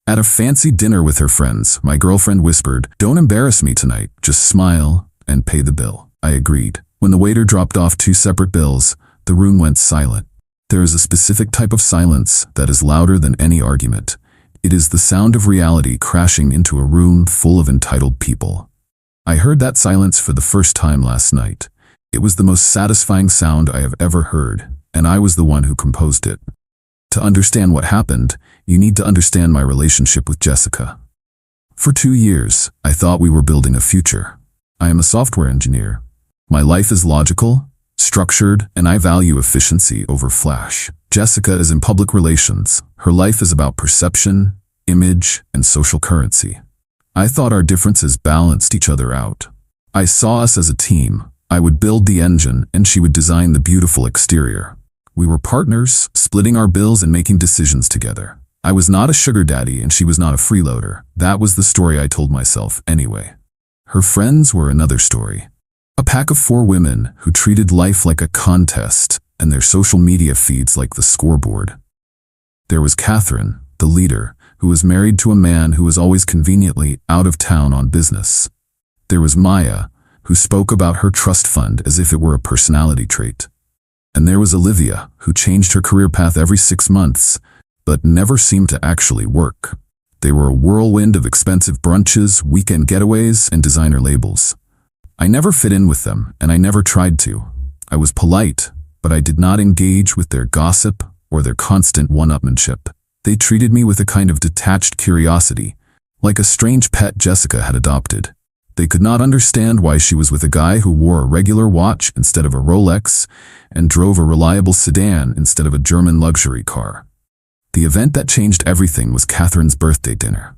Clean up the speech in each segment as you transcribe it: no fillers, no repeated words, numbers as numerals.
At a fancy dinner with her friends, my girlfriend whispered, "Don't embarrass me tonight, just smile and pay the bill." I agreed. When the waiter dropped off 2 separate bills, the room went silent. There is a specific type of silence that is louder than any argument. It is the sound of reality crashing into a room full of entitled people. I heard that silence for the first time last night. It was the most satisfying sound I have ever heard, and I was the one who composed it. To understand what happened, you need to understand my relationship with Jessica. For 2 years, I thought we were building a future. I am a software engineer. My life is logical, structured, and I value efficiency over flash. Jessica is in public relations. Her life is about perception, image, and social currency. I thought our differences balanced each other out. I saw us as a team. I would build the engine, and she would design the beautiful exterior. We were partners, splitting our bills and making decisions together. I was not a sugar daddy, and she was not a freeloader. That was the story I told myself anyway. Her friends were another story. A pack of 4 women who treated life like a contest and their social media feeds like the scoreboard. There was Catherine, the leader, who was married to a man who was always conveniently out of town on business. There was Maya, who spoke about her trust fund as if it were a personality trait. And there was Olivia, who changed her career path every 6 months, but never seemed to actually work. They were a whirlwind of expensive brunches, weekend getaways, and designer labels. I never fit in with them, and I never tried to. I was polite, but I did not engage with their gossip or their constant one-upmanship. They treated me with a kind of detached curiosity, like a strange pet Jessica had adopted. They could not understand why she was with a guy who wore a regular watch instead of a Rolex and drove a reliable sedan instead of a German luxury car. The event that changed everything was Catherine's birthday dinner.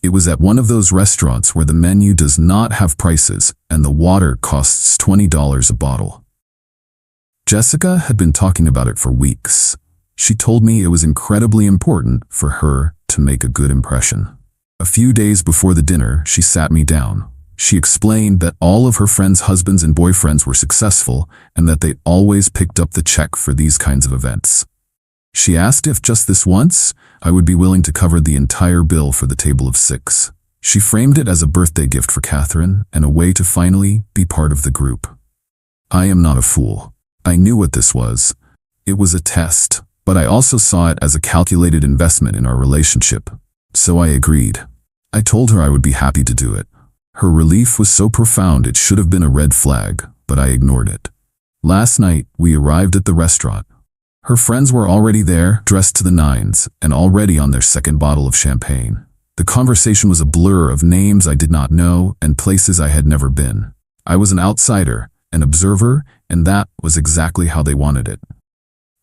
It was at one of those restaurants where the menu does not have prices and the water costs $20 a bottle. Jessica had been talking about it for weeks. She told me it was incredibly important for her to make a good impression. A few days before the dinner, she sat me down. She explained that all of her friends' husbands and boyfriends were successful and that they always picked up the check for these kinds of events. She asked if just this once, I would be willing to cover the entire bill for the table of 6. She framed it as a birthday gift for Catherine and a way to finally be part of the group. I am not a fool. I knew what this was. It was a test, but I also saw it as a calculated investment in our relationship. So I agreed. I told her I would be happy to do it. Her relief was so profound it should have been a red flag, but I ignored it. Last night, we arrived at the restaurant. Her friends were already there, dressed to the nines, and already on their 2nd bottle of champagne. The conversation was a blur of names I did not know and places I had never been. I was an outsider, an observer, and that was exactly how they wanted it.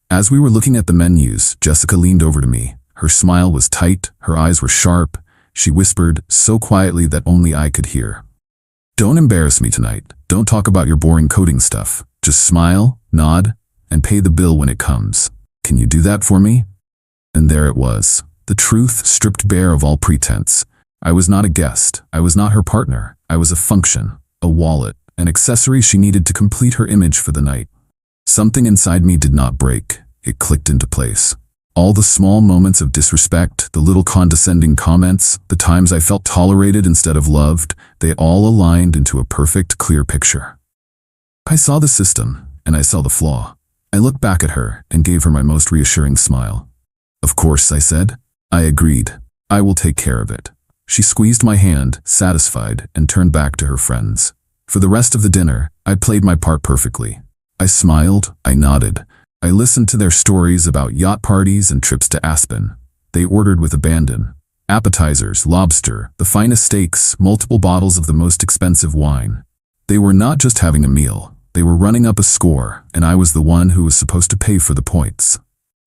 As we were looking at the menus, Jessica leaned over to me. Her smile was tight, her eyes were sharp. She whispered, so quietly that only I could hear, "Don't embarrass me tonight. Don't talk about your boring coding stuff. Just smile, nod, and pay the bill when it comes. Can you do that for me?" And there it was, the truth stripped bare of all pretense. I was not a guest. I was not her partner. I was a function, a wallet, an accessory she needed to complete her image for the night. Something inside me did not break. It clicked into place. All the small moments of disrespect, the little condescending comments, the times I felt tolerated instead of loved, they all aligned into a perfect, clear picture. I saw the system, and I saw the flaw. I looked back at her and gave her my most reassuring smile. "Of course," I said. I agreed. "I will take care of it." She squeezed my hand, satisfied, and turned back to her friends. For the rest of the dinner, I played my part perfectly. I smiled, I nodded. I listened to their stories about yacht parties and trips to Aspen. They ordered with abandon. Appetizers, lobster, the finest steaks, multiple bottles of the most expensive wine. They were not just having a meal. They were running up a score, and I was the one who was supposed to pay for the points.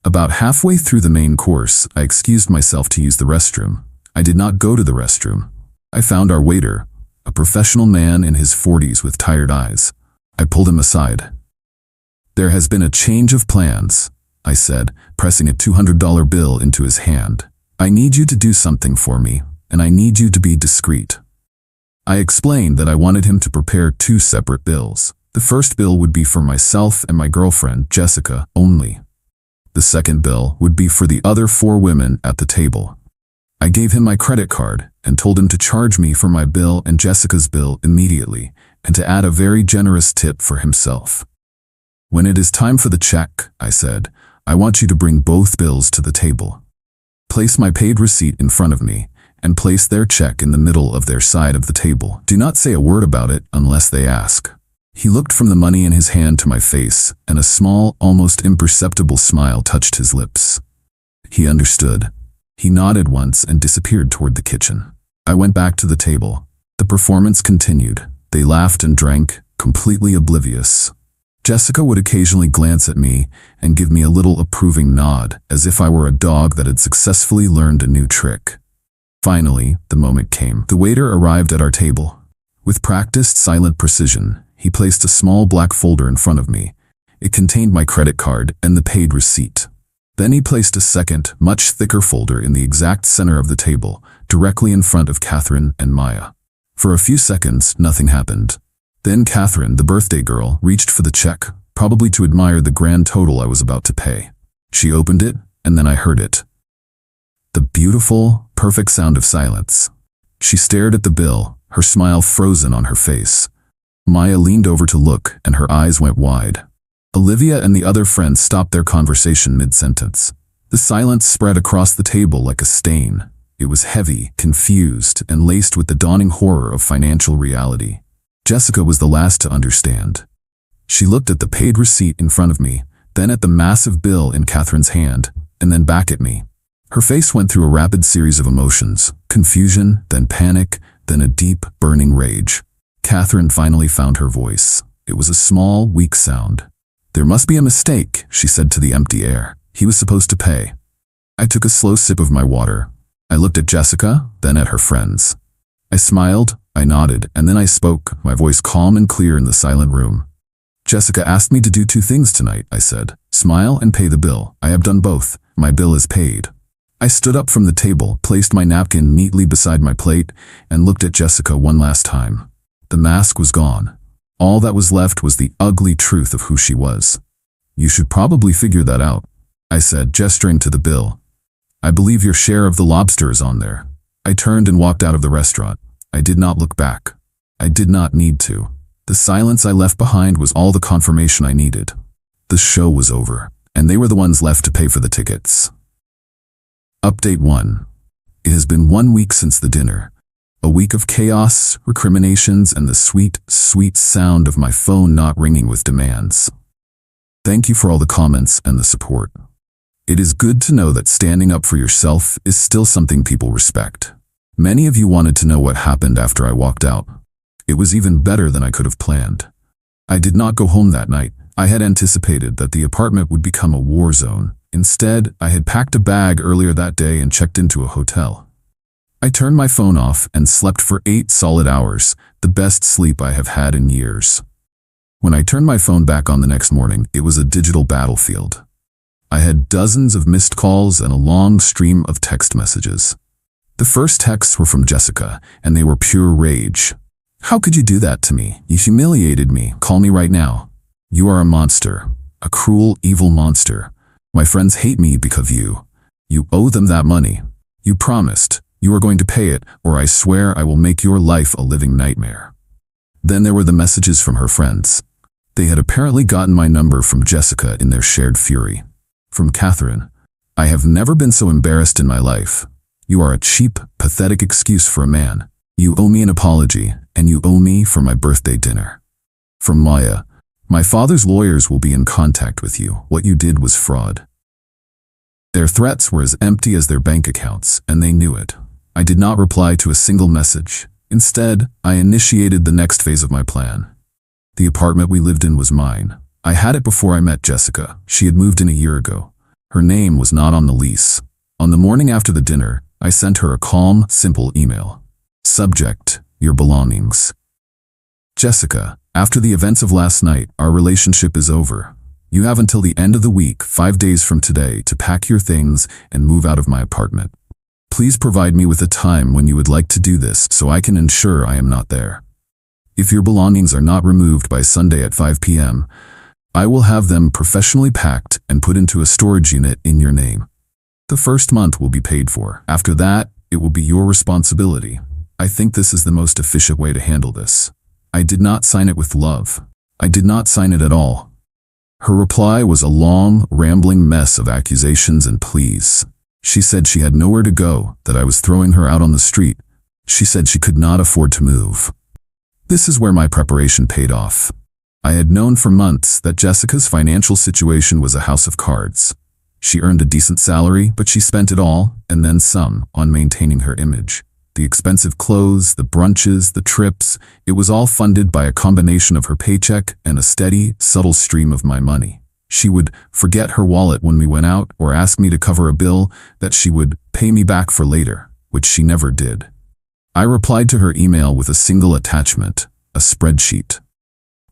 About halfway through the main course, I excused myself to use the restroom. I did not go to the restroom. I found our waiter, a professional man in his 40s with tired eyes. I pulled him aside. "There has been a change of plans," I said, pressing a $200 bill into his hand. "I need you to do something for me, and I need you to be discreet." I explained that I wanted him to prepare 2 separate bills. The first bill would be for myself and my girlfriend, Jessica, only. The second bill would be for the other 4 women at the table. I gave him my credit card and told him to charge me for my bill and Jessica's bill immediately, and to add a very generous tip for himself. When it is time for the check, I said, I want you to bring both bills to the table. Place my paid receipt in front of me, and place their check in the middle of their side of the table. Do not say a word about it unless they ask. He looked from the money in his hand to my face, and a small, almost imperceptible smile touched his lips. He understood. He nodded once and disappeared toward the kitchen. I went back to the table. The performance continued. They laughed and drank, completely oblivious. Jessica would occasionally glance at me and give me a little approving nod, as if I were a dog that had successfully learned a new trick. Finally, the moment came. The waiter arrived at our table. With practiced silent precision, he placed a small black folder in front of me. It contained my credit card and the paid receipt. Then he placed a second, much thicker folder in the exact center of the table, directly in front of Catherine and Maya. For a few seconds, nothing happened. Then Catherine, the birthday girl, reached for the check, probably to admire the grand total I was about to pay. She opened it, and then I heard it. The beautiful, perfect sound of silence. She stared at the bill, her smile frozen on her face. Maya leaned over to look, and her eyes went wide. Olivia and the other friends stopped their conversation mid-sentence. The silence spread across the table like a stain. It was heavy, confused, and laced with the dawning horror of financial reality. Jessica was the last to understand. She looked at the paid receipt in front of me, then at the massive bill in Catherine's hand, and then back at me. Her face went through a rapid series of emotions: confusion, then panic, then a deep, burning rage. Catherine finally found her voice. It was a small, weak sound. "There must be a mistake," she said to the empty air. "He was supposed to pay." I took a slow sip of my water. I looked at Jessica, then at her friends. I smiled, I nodded, and then I spoke, my voice calm and clear in the silent room. "Jessica asked me to do two things tonight," I said. "Smile and pay the bill. I have done both. My bill is paid." I stood up from the table, placed my napkin neatly beside my plate, and looked at Jessica one last time. The mask was gone. All that was left was the ugly truth of who she was. "You should probably figure that out," I said, gesturing to the bill. "I believe your share of the lobster is on there." I turned and walked out of the restaurant. I did not look back. I did not need to. The silence I left behind was all the confirmation I needed. The show was over, and they were the ones left to pay for the tickets. Update 1. It has been 1 week since the dinner. A week of chaos, recriminations, and the sweet, sweet sound of my phone not ringing with demands. Thank you for all the comments and the support. It is good to know that standing up for yourself is still something people respect. Many of you wanted to know what happened after I walked out. It was even better than I could have planned. I did not go home that night. I had anticipated that the apartment would become a war zone. Instead, I had packed a bag earlier that day and checked into a hotel. I turned my phone off and slept for 8 solid hours, the best sleep I have had in years. When I turned my phone back on the next morning, it was a digital battlefield. I had dozens of missed calls and a long stream of text messages. The first texts were from Jessica, and they were pure rage. "How could you do that to me? You humiliated me. Call me right now. You are a monster, a cruel, evil monster. My friends hate me because of you. You owe them that money. You promised. You are going to pay it, or I swear I will make your life a living nightmare." Then there were the messages from her friends. They had apparently gotten my number from Jessica in their shared fury. From Catherine: "I have never been so embarrassed in my life. You are a cheap, pathetic excuse for a man. You owe me an apology, and you owe me for my birthday dinner." From Maya: "My father's lawyers will be in contact with you. What you did was fraud." Their threats were as empty as their bank accounts, and they knew it. I did not reply to a single message. Instead, I initiated the next phase of my plan. The apartment we lived in was mine. I had it before I met Jessica. She had moved in a year ago. Her name was not on the lease. On the morning after the dinner, I sent her a calm, simple email. Subject: your belongings. "Jessica, after the events of last night, our relationship is over. You have until the end of the week, 5 days from today, to pack your things and move out of my apartment. Please provide me with a time when you would like to do this so I can ensure I am not there. If your belongings are not removed by Sunday at 5 p.m., I will have them professionally packed and put into a storage unit in your name. The first month will be paid for. After that, It will be your responsibility. I think this is the most efficient way to handle this. I did not sign it with love. I did not sign it at all. Her reply was a long, rambling mess of accusations and pleas. She said she had nowhere to go, that I was throwing her out on the street. She said she could not afford to move. This is where my preparation paid off. I had known for months that Jessica's financial situation was a house of cards. She earned a decent salary, but she spent it all, and then some, on maintaining her image. The expensive clothes, the brunches, the trips, it was all funded by a combination of her paycheck and a steady, subtle stream of my money. She would forget her wallet when we went out or ask me to cover a bill that she would pay me back for later, which she never did. I replied to her email with a single attachment, a spreadsheet.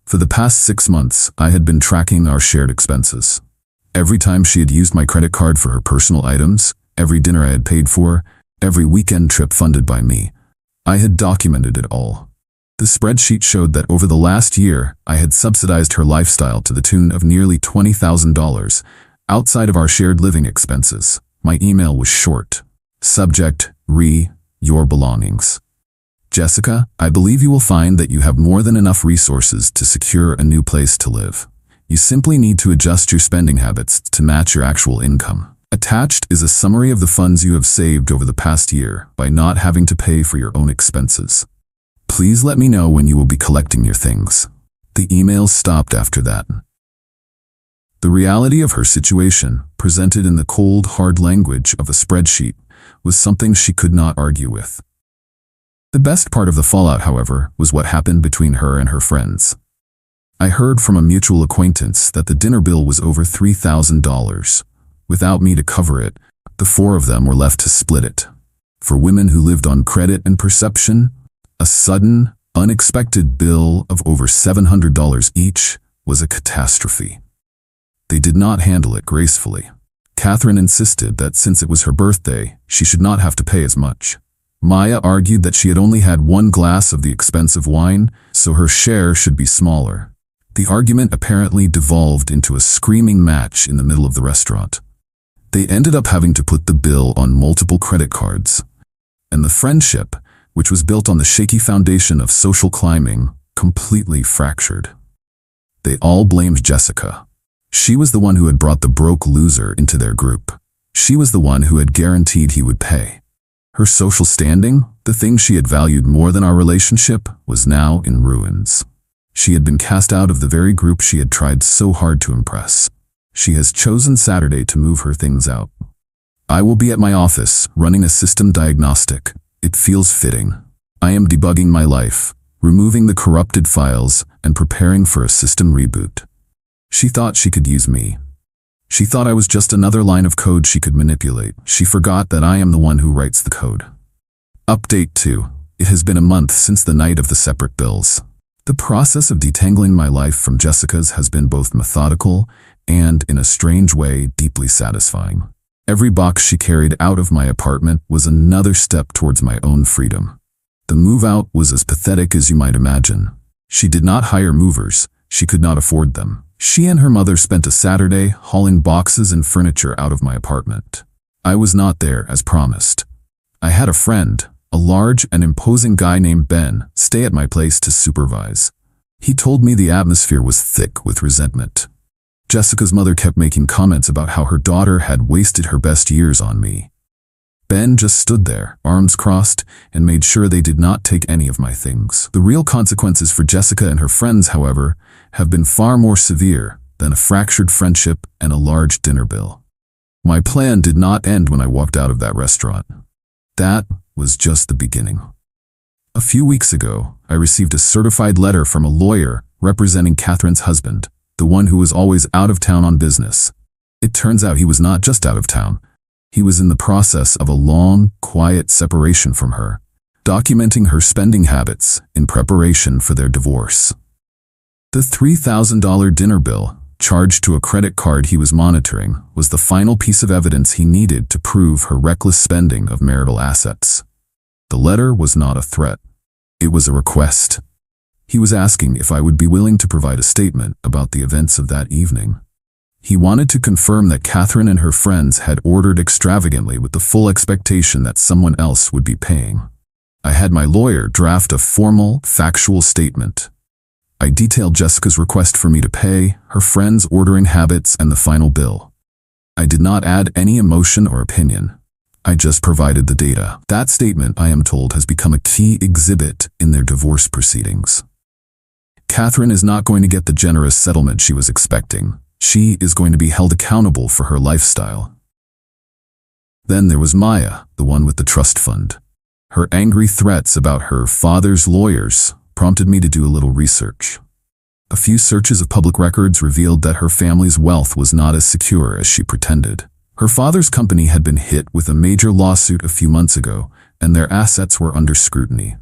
For the past 6 months, I had been tracking our shared expenses. Every time she had used my credit card for her personal items, every dinner I had paid for, every weekend trip funded by me, I had documented it all. The spreadsheet showed that over the last year, I had subsidized her lifestyle to the tune of nearly $20,000, outside of our shared living expenses. My email was short. Subject, your belongings. Jessica, I believe you will find that you have more than enough resources to secure a new place to live. You simply need to adjust your spending habits to match your actual income. Attached is a summary of the funds you have saved over the past year by not having to pay for your own expenses. Please let me know when you will be collecting your things. The email stopped after that. The reality of her situation, presented in the cold, hard language of a spreadsheet, was something she could not argue with. The best part of the fallout, however, was what happened between her and her friends. I heard from a mutual acquaintance that the dinner bill was over $3,000. Without me to cover it, the 4 of them were left to split it. For women who lived on credit and perception, a sudden, unexpected bill of over $700 each was a catastrophe. They did not handle it gracefully. Catherine insisted that since it was her birthday, she should not have to pay as much. Maya argued that she had only had 1 glass of the expensive wine, so her share should be smaller. The argument apparently devolved into a screaming match in the middle of the restaurant. They ended up having to put the bill on multiple credit cards. And the friendship, which was built on the shaky foundation of social climbing, completely fractured. They all blamed Jessica. She was the one who had brought the broke loser into their group. She was the one who had guaranteed he would pay. Her social standing, the thing she had valued more than our relationship, was now in ruins. She had been cast out of the very group she had tried so hard to impress. She has chosen Saturday to move her things out. I will be at my office, running a system diagnostic. It feels fitting. I am debugging my life, removing the corrupted files, and preparing for a system reboot. She thought she could use me. She thought I was just another line of code she could manipulate. She forgot that I am the one who writes the code. Update 2. It has been a month since the night of the separate bills. The process of detangling my life from Jessica's has been both methodical and, in a strange way, deeply satisfying. Every box she carried out of my apartment was another step towards my own freedom. The move out was as pathetic as you might imagine. She did not hire movers. She could not afford them. She and her mother spent a Saturday hauling boxes and furniture out of my apartment. I was not there as promised. I had a friend, a large and imposing guy named Ben, stay at my place to supervise. He told me the atmosphere was thick with resentment. Jessica's mother kept making comments about how her daughter had wasted her best years on me. Ben just stood there, arms crossed, and made sure they did not take any of my things. The real consequences for Jessica and her friends, however, have been far more severe than a fractured friendship and a large dinner bill. My plan did not end when I walked out of that restaurant. That was just the beginning. A few weeks ago, I received a certified letter from a lawyer representing Catherine's husband, the one who was always out of town on business. It turns out he was not just out of town. He was in the process of a long, quiet separation from her, documenting her spending habits in preparation for their divorce. The $3,000 dinner bill, charged to a credit card he was monitoring, was the final piece of evidence he needed to prove her reckless spending of marital assets. The letter was not a threat. It was a request. He was asking if I would be willing to provide a statement about the events of that evening. He wanted to confirm that Catherine and her friends had ordered extravagantly with the full expectation that someone else would be paying. I had my lawyer draft a formal, factual statement. I detailed Jessica's request for me to pay, her friends' ordering habits, and the final bill. I did not add any emotion or opinion. I just provided the data. That statement, I am told, has become a key exhibit in their divorce proceedings. Catherine is not going to get the generous settlement she was expecting. She is going to be held accountable for her lifestyle. Then there was Maya, the one with the trust fund. Her angry threats about her father's lawyers prompted me to do a little research. A few searches of public records revealed that her family's wealth was not as secure as she pretended. Her father's company had been hit with a major lawsuit a few months ago, and their assets were under scrutiny.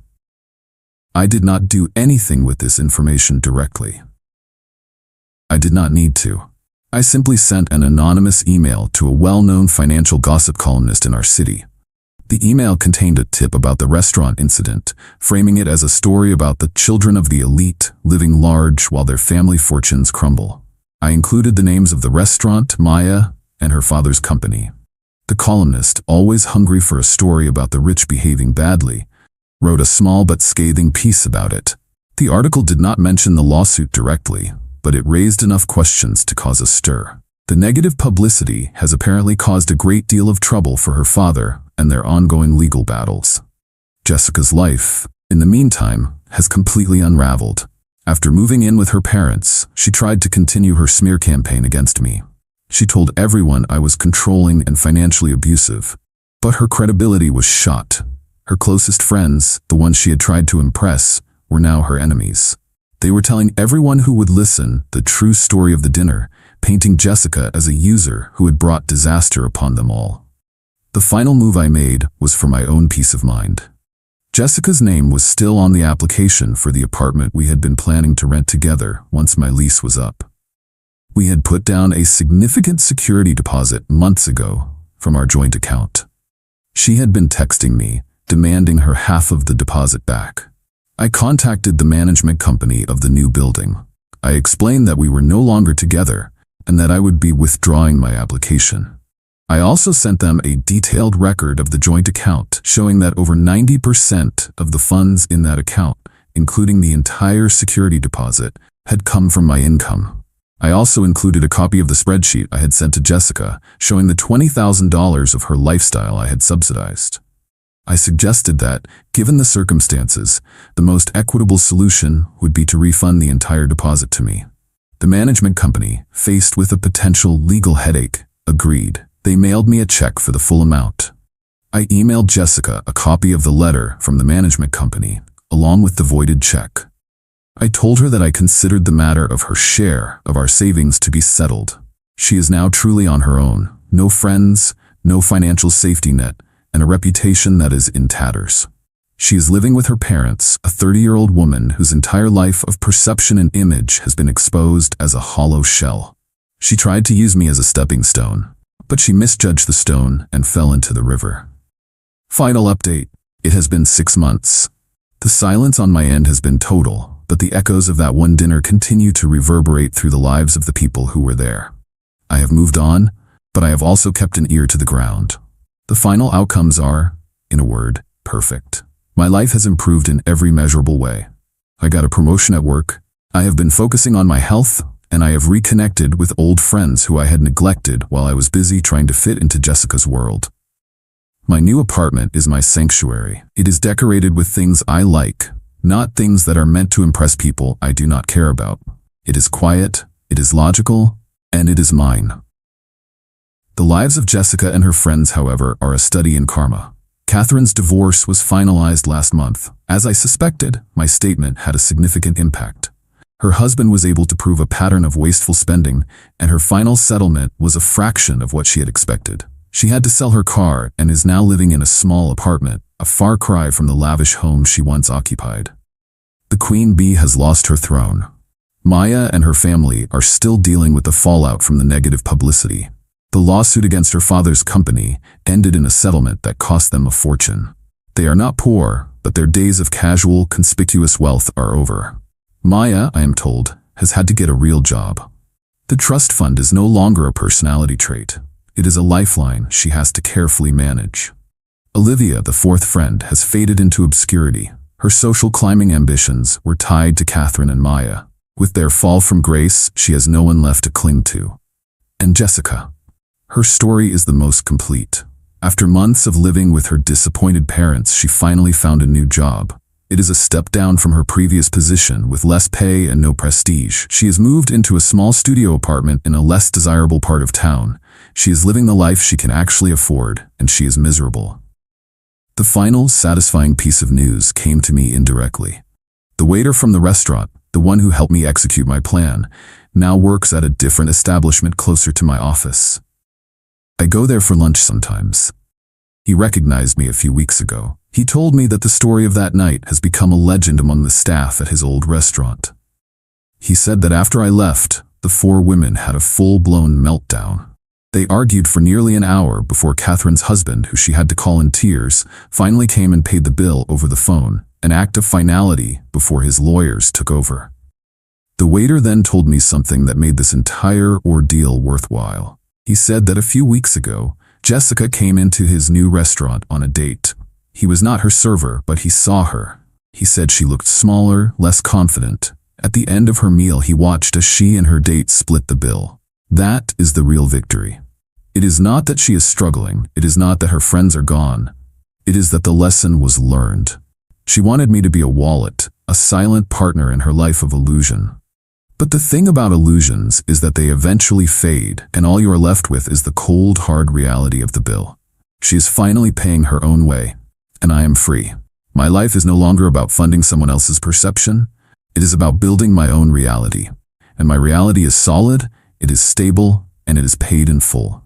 I did not do anything with this information directly. I did not need to. I simply sent an anonymous email to a well-known financial gossip columnist in our city. The email contained a tip about the restaurant incident, framing it as a story about the children of the elite living large while their family fortunes crumble. I included the names of the restaurant, Maya, and her father's company. The columnist, always hungry for a story about the rich behaving badly, wrote a small but scathing piece about it. The article did not mention the lawsuit directly, but it raised enough questions to cause a stir. The negative publicity has apparently caused a great deal of trouble for her father and their ongoing legal battles. Jessica's life, in the meantime, has completely unraveled. After moving in with her parents, she tried to continue her smear campaign against me. She told everyone I was controlling and financially abusive, but her credibility was shot. Her closest friends, the ones she had tried to impress, were now her enemies. They were telling everyone who would listen the true story of the dinner, painting Jessica as a user who had brought disaster upon them all. The final move I made was for my own peace of mind. Jessica's name was still on the application for the apartment we had been planning to rent together once my lease was up. We had put down a significant security deposit months ago from our joint account. She had been texting me, demanding her half of the deposit back. I contacted the management company of the new building. I explained that we were no longer together and that I would be withdrawing my application. I also sent them a detailed record of the joint account showing that over 90% of the funds in that account, including the entire security deposit, had come from my income. I also included a copy of the spreadsheet I had sent to Jessica showing the $20,000 of her lifestyle I had subsidized. I suggested that, given the circumstances, the most equitable solution would be to refund the entire deposit to me. The management company, faced with a potential legal headache, agreed. They mailed me a check for the full amount. I emailed Jessica a copy of the letter from the management company, along with the voided check. I told her that I considered the matter of her share of our savings to be settled. She is now truly on her own, no friends, no financial safety net, and a reputation that is in tatters. She is living with her parents, a 30-year-old woman whose entire life of perception and image has been exposed as a hollow shell. She tried to use me as a stepping stone, but she misjudged the stone and fell into the river. Final update. It has been 6 months. The silence on my end has been total, but the echoes of that one dinner continue to reverberate through the lives of the people who were there. I have moved on, but I have also kept an ear to the ground. The final outcomes are, in a word, perfect. My life has improved in every measurable way. I got a promotion at work. I have been focusing on my health, and I have reconnected with old friends who I had neglected while I was busy trying to fit into Jessica's world. My new apartment is my sanctuary. It is decorated with things I like, not things that are meant to impress people I do not care about. It is quiet, it is logical, and it is mine. The lives of Jessica and her friends, however, are a study in karma. Catherine's divorce was finalized last month. As I suspected, my statement had a significant impact. Her husband was able to prove a pattern of wasteful spending, and her final settlement was a fraction of what she had expected. She had to sell her car and is now living in a small apartment, a far cry from the lavish home she once occupied. The queen bee has lost her throne. Maya and her family are still dealing with the fallout from the negative publicity. The lawsuit against her father's company ended in a settlement that cost them a fortune. They are not poor, but their days of casual, conspicuous wealth are over. Maya, I am told, has had to get a real job. The trust fund is no longer a personality trait. It is a lifeline she has to carefully manage. Olivia, the fourth friend, has faded into obscurity. Her social climbing ambitions were tied to Catherine and Maya. With their fall from grace, she has no one left to cling to. And Jessica. Her story is the most complete. After months of living with her disappointed parents, she finally found a new job. It is a step down from her previous position with less pay and no prestige. She has moved into a small studio apartment in a less desirable part of town. She is living the life she can actually afford, and she is miserable. The final, satisfying piece of news came to me indirectly. The waiter from the restaurant, the one who helped me execute my plan, now works at a different establishment closer to my office. I go there for lunch sometimes. He recognized me a few weeks ago. He told me that the story of that night has become a legend among the staff at his old restaurant. He said that after I left, the four women had a full-blown meltdown. They argued for nearly an hour before Catherine's husband, who she had to call in tears, finally came and paid the bill over the phone, an act of finality before his lawyers took over. The waiter then told me something that made this entire ordeal worthwhile. He said that a few weeks ago, Jessica came into his new restaurant on a date. He was not her server, but he saw her. He said she looked smaller, less confident. At the end of her meal, he watched as she and her date split the bill. That is the real victory. It is not that she is struggling. It is not that her friends are gone. It is that the lesson was learned. She wanted me to be a wallet, a silent partner in her life of illusion. But the thing about illusions is that they eventually fade, and all you are left with is the cold, hard reality of the bill. She is finally paying her own way, and I am free. My life is no longer about funding someone else's perception. It is about building my own reality. And my reality is solid, it is stable, and it is paid in full.